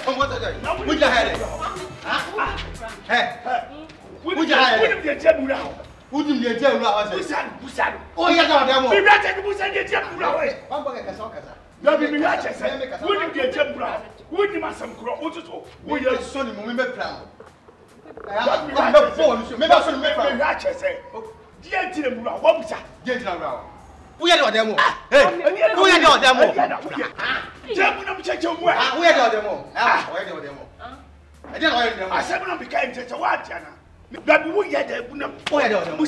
from what I do. Would you have it? Hey, would you have it? Wouldn't you tell me? Oh, yeah, no, we got to put a jump away. Wouldn't be a jump round. Wouldn't you have some crow? We are son, remember proud. I'm not phone, maybe I should make a ratchet say. Gentle, what was that? Gentle. We are not them. Hey, we are not them. Jump up, check your way. We are not them. I don't know. I said, I'm becoming such a white channel. But we had a them. We are not them.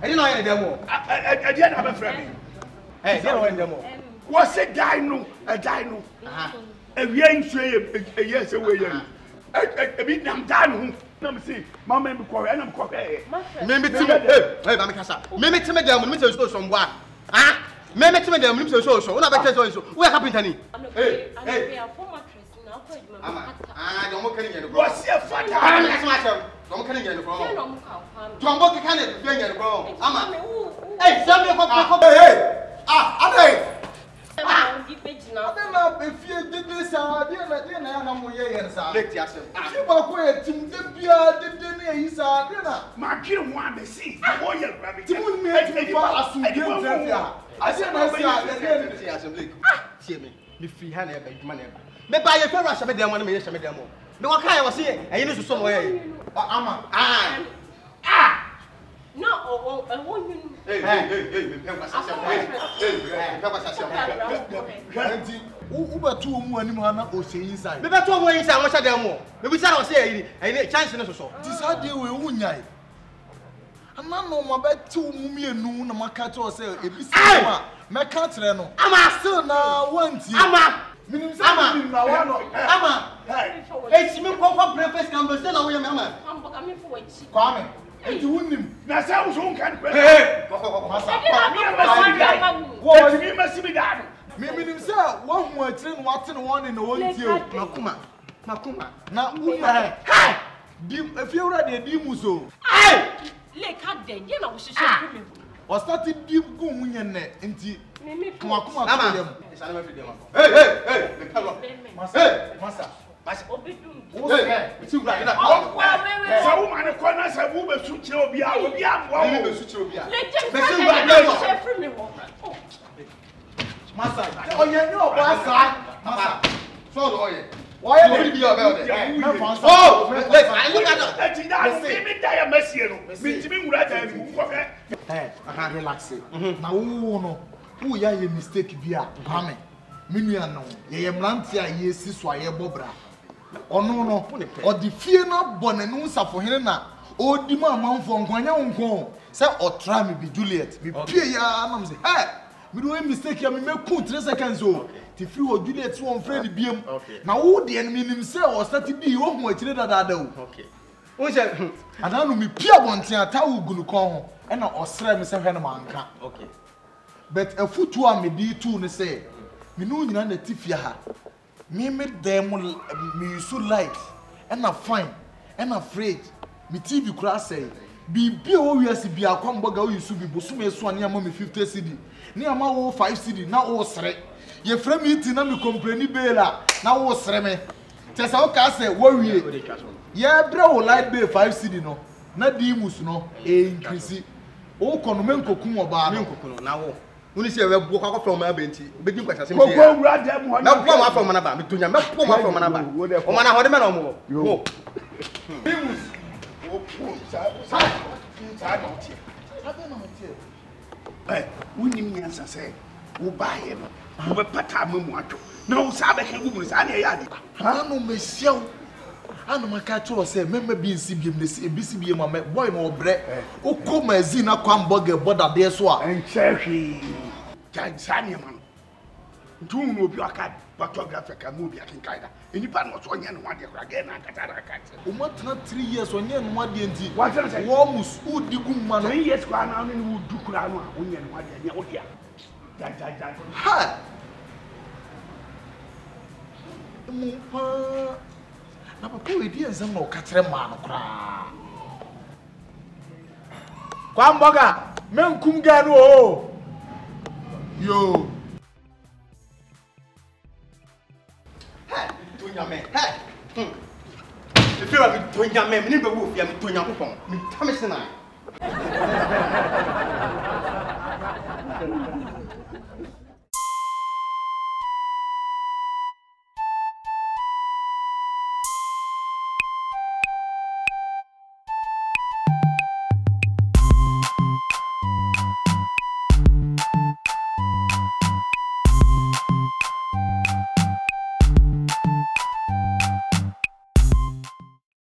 I didn't know any demo. I didn't have a friend. Hey, they are demo. What's a dino? A dino. A young tree a years away. A bit I'm done. Let me see. My member quarry and I'm quarry. Maybe to me, maybe to me, I'm so somewhere. Ah, maybe to me, I'm so. What about so? What happened to me? Hey, I don't want to what's your father? Don't can get the problem. Don't want to get the problem. Hey, somebody, hey, I don't know if you did this, I didn't know yes, I walk away to the dinner. He's a dinner. My kid want to see. I said, if you had a money, maybe I have a rush of them when I made them. No, I can't see it. I used to somewhere. No, I want you. Uber 2 money or say inside. Maybe 2 more inside. What's that more? Maybe I say I need a chance in a so. This idea will win. I'm not no more about 2 million noon. My cat or say, if you say, my cat, I'm still now one. It's me for breakfast. I'm still away, Mamma. I'm coming for it. Come. And you wouldn't. Now, sounds wrong. Hey, what you must be done. Maybe himself, one more train, watching one in the one year. Makuma. Now, if you're ready, a dimuso. Hey! Let her then, you know, she should be. Or started deep going in there, indeed. Makuma. Hey, Master. It's too right. So, my corners have moved to Chobia. Master, oh, you know, Master. So, why would you be about it? Oh, I look at that. Hey, I can't relax it. Now, who are you mistake? Be a Pame. Miniano, ye Mlantia, ye Siswa, ye Bobra. Oh no, or the fear not born and no for him. Oh, the man from Guanyan, say, or try me be Juliet. Be Pia, say, hey, we do a mistake. I make 2 seconds old. If you or Juliet won't friend be him. Now, who the enemy himself or started be home with you that I do. Okay. I don't know me Pia wants to tell you, call and or sell Mr. Henneman. Okay. But a foot to me, D2 say, me know you are the Tifia. Me made them me so light and I'm fine and afraid. Me TV class say, be always be a comboga you should be Bosume Swan near mommy 50 CD. Near my 5 CD now all straight. Ye frame it in a complain bella now all streme. Tess our castle, worry. Yeah, bro, light bay 5 CD no. Not Dimus no, increase. Oh, Conomenco Kumo Bar now. When you walk from my bench, begin by some from another, between your mouth from another. Oh, man, how the man or more. We need answer say, who buy him? Who will put time no, Sabbath woman's any yard. I know myself. I know my cat was say, remember being CBM, this BCB, my boy, no bread. Oh, come as in a quamburger, but a beer swap. And cherry. Saniaman. 2 will be a cat, but Africa movie, I can kind of. And you can't watch 1 year and 1 year again. I can't. What not 3 years or near 1 year? What does I almost would do man? 3 years gone on and would do crown 1 year and 1 year. Ha! Now, poor ideas and no Catreman. Quamboga, men Kungano. Yo. nyame. Hey. If you are to nyame, me be wo fia me to nyankopon. Me tamese na.